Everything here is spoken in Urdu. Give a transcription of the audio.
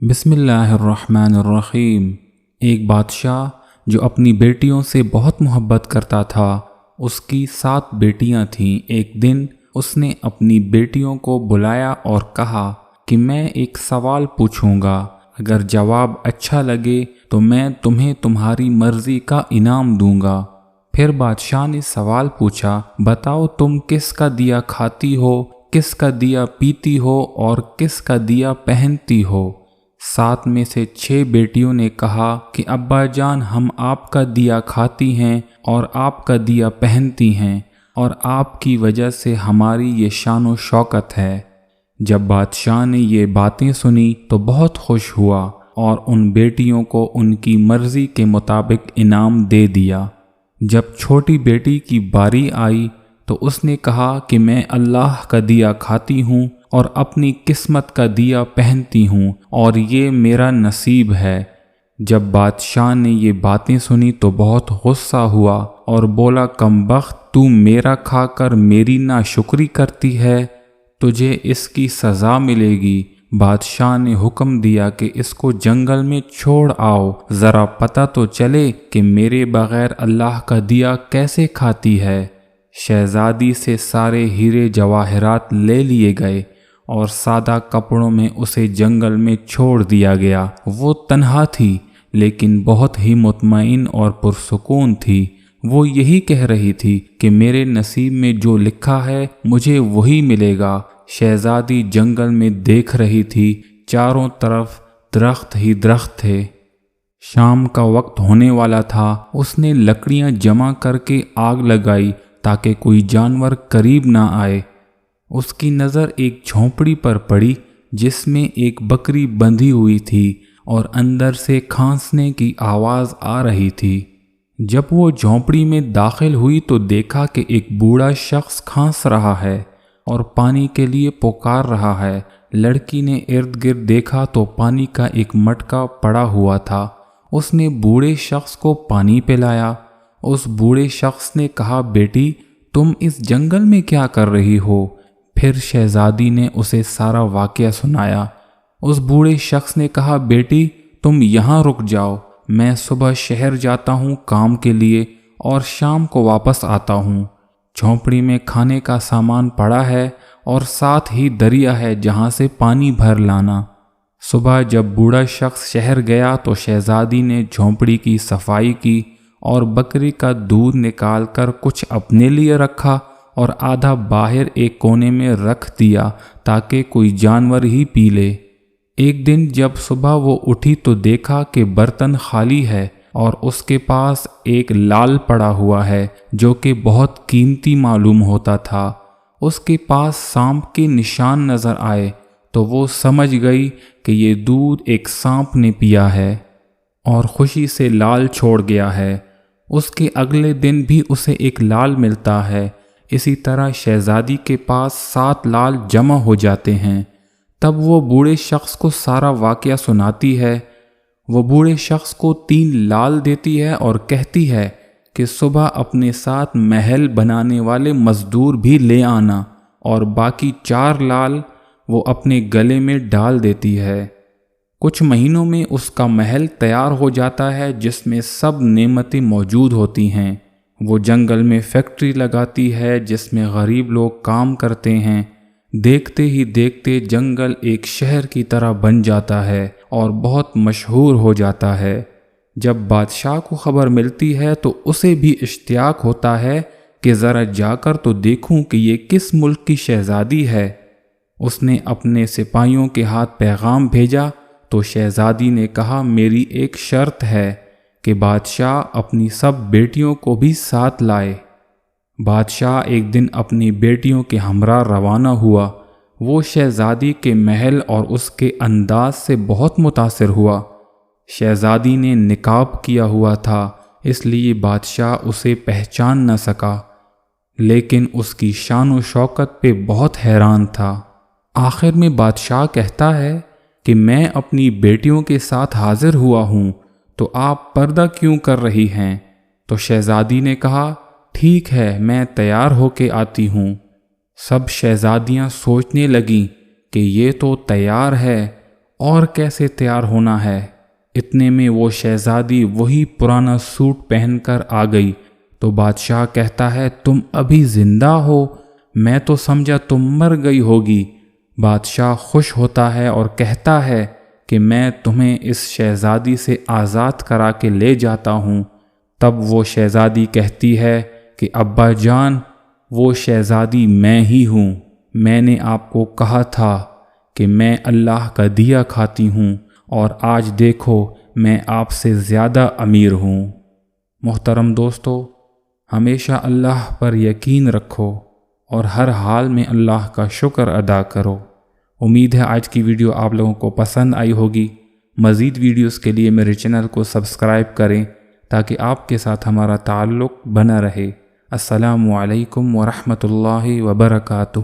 بسم اللہ الرحمن الرحیم۔ ایک بادشاہ جو اپنی بیٹیوں سے بہت محبت کرتا تھا، اس کی 7 بیٹیاں تھیں۔ ایک دن اس نے اپنی بیٹیوں کو بلایا اور کہا کہ میں ایک سوال پوچھوں گا، اگر جواب اچھا لگے تو میں تمہیں تمہاری مرضی کا انعام دوں گا۔ پھر بادشاہ نے سوال پوچھا، بتاؤ تم کس کا دیا کھاتی ہو، کس کا دیا پیتی ہو اور کس کا دیا پہنتی ہو؟ 7 میں سے 6 بیٹیوں نے کہا کہ ابا جان، ہم آپ کا دیا کھاتی ہیں اور آپ کا دیا پہنتی ہیں، اور آپ کی وجہ سے ہماری یہ شان و شوکت ہے۔ جب بادشاہ نے یہ باتیں سنی تو بہت خوش ہوا اور ان بیٹیوں کو ان کی مرضی کے مطابق انعام دے دیا۔ جب چھوٹی بیٹی کی باری آئی تو اس نے کہا کہ میں اللہ کا دیا کھاتی ہوں اور اپنی قسمت کا دیا پہنتی ہوں، اور یہ میرا نصیب ہے۔ جب بادشاہ نے یہ باتیں سنی تو بہت غصہ ہوا اور بولا، کم بخت، تو میرا کھا کر میری ناشکری کرتی ہے، تجھے اس کی سزا ملے گی۔ بادشاہ نے حکم دیا کہ اس کو جنگل میں چھوڑ آؤ، ذرا پتہ تو چلے کہ میرے بغیر اللہ کا دیا کیسے کھاتی ہے۔ شہزادی سے سارے ہیرے جواہرات لے لیے گئے اور سادہ کپڑوں میں اسے جنگل میں چھوڑ دیا گیا۔ وہ تنہا تھی لیکن بہت ہی مطمئن اور پرسکون تھی۔ وہ یہی کہہ رہی تھی کہ میرے نصیب میں جو لکھا ہے مجھے وہی ملے گا۔ شہزادی جنگل میں دیکھ رہی تھی، چاروں طرف درخت ہی درخت تھے۔ شام کا وقت ہونے والا تھا۔ اس نے لکڑیاں جمع کر کے آگ لگائی تاکہ کوئی جانور قریب نہ آئے۔ اس کی نظر ایک جھونپڑی پر پڑی جس میں ایک بکری بندھی ہوئی تھی اور اندر سے کھانسنے کی آواز آ رہی تھی۔ جب وہ جھونپڑی میں داخل ہوئی تو دیکھا کہ ایک بوڑھا شخص کھانس رہا ہے اور پانی کے لیے پکار رہا ہے۔ لڑکی نے ارد گرد دیکھا تو پانی کا ایک مٹکا پڑا ہوا تھا۔ اس نے بوڑھے شخص کو پانی پلایا۔ اس بوڑھے شخص نے کہا، بیٹی، تم اس جنگل میں کیا کر رہی ہو؟ پھر شہزادی نے اسے سارا واقعہ سنایا۔ اس بوڑھے شخص نے کہا، بیٹی، تم یہاں رک جاؤ، میں صبح شہر جاتا ہوں کام کے لیے اور شام کو واپس آتا ہوں۔ جھونپڑی میں کھانے کا سامان پڑا ہے اور ساتھ ہی دریا ہے جہاں سے پانی بھر لانا۔ صبح جب بوڑھا شخص شہر گیا تو شہزادی نے جھونپڑی کی صفائی کی اور بکری کا دودھ نکال کر کچھ اپنے لیے رکھا اور آدھا باہر ایک کونے میں رکھ دیا تاکہ کوئی جانور ہی پی لے۔ ایک دن جب صبح وہ اٹھی تو دیکھا کہ برتن خالی ہے اور اس کے پاس ایک لال پڑا ہوا ہے جو کہ بہت قیمتی معلوم ہوتا تھا۔ اس کے پاس سانپ کے نشان نظر آئے تو وہ سمجھ گئی کہ یہ دودھ ایک سانپ نے پیا ہے اور خوشی سے لال چھوڑ گیا ہے۔ اس کے اگلے دن بھی اسے ایک لال ملتا ہے۔ اسی طرح شہزادی کے پاس 7 لال جمع ہو جاتے ہیں۔ تب وہ بوڑھے شخص کو سارا واقعہ سناتی ہے۔ وہ بوڑھے شخص کو 3 لال دیتی ہے اور کہتی ہے کہ صبح اپنے ساتھ محل بنانے والے مزدور بھی لے آنا، اور باقی 4 لال وہ اپنے گلے میں ڈال دیتی ہے۔ کچھ مہینوں میں اس کا محل تیار ہو جاتا ہے جس میں سب نعمتیں موجود ہوتی ہیں۔ وہ جنگل میں فیکٹری لگاتی ہے جس میں غریب لوگ کام کرتے ہیں۔ دیکھتے ہی دیکھتے جنگل ایک شہر کی طرح بن جاتا ہے اور بہت مشہور ہو جاتا ہے۔ جب بادشاہ کو خبر ملتی ہے تو اسے بھی اشتیاق ہوتا ہے کہ ذرا جا کر تو دیکھوں کہ یہ کس ملک کی شہزادی ہے۔ اس نے اپنے سپاہیوں کے ہاتھ پیغام بھیجا تو شہزادی نے کہا، میری ایک شرط ہے کہ بادشاہ اپنی سب بیٹیوں کو بھی ساتھ لائے۔ بادشاہ ایک دن اپنی بیٹیوں کے ہمراہ روانہ ہوا۔ وہ شہزادی کے محل اور اس کے انداز سے بہت متاثر ہوا۔ شہزادی نے نقاب کیا ہوا تھا، اس لیے بادشاہ اسے پہچان نہ سکا، لیکن اس کی شان و شوکت پہ بہت حیران تھا۔ آخر میں بادشاہ کہتا ہے کہ میں اپنی بیٹیوں کے ساتھ حاضر ہوا ہوں، تو آپ پردہ کیوں کر رہی ہیں؟ تو شہزادی نے کہا، ٹھیک ہے، میں تیار ہو کے آتی ہوں۔ سب شہزادیاں سوچنے لگیں کہ یہ تو تیار ہے اور کیسے تیار ہونا ہے۔ اتنے میں وہ شہزادی وہی پرانا سوٹ پہن کر آ گئی تو بادشاہ کہتا ہے تم ابھی زندہ ہو، میں تو سمجھا تم مر گئی ہوگی۔ بادشاہ خوش ہوتا ہے اور کہتا ہے کہ میں تمہیں اس شہزادی سے آزاد کرا کے لے جاتا ہوں۔ تب وہ شہزادی کہتی ہے کہ ابا جان، وہ شہزادی میں ہی ہوں، میں نے آپ کو کہا تھا کہ میں اللہ کا دیا کھاتی ہوں اور آج دیکھو میں آپ سے زیادہ امیر ہوں۔ محترم دوستو، ہمیشہ اللہ پر یقین رکھو اور ہر حال میں اللہ کا شکر ادا کرو۔ امید ہے آج کی ویڈیو آپ لوگوں کو پسند آئی ہوگی۔ مزید ویڈیوز کے لیے میرے چینل کو سبسکرائب کریں تاکہ آپ کے ساتھ ہمارا تعلق بنا رہے۔ السلام علیکم ورحمۃ اللہ وبرکاتہ۔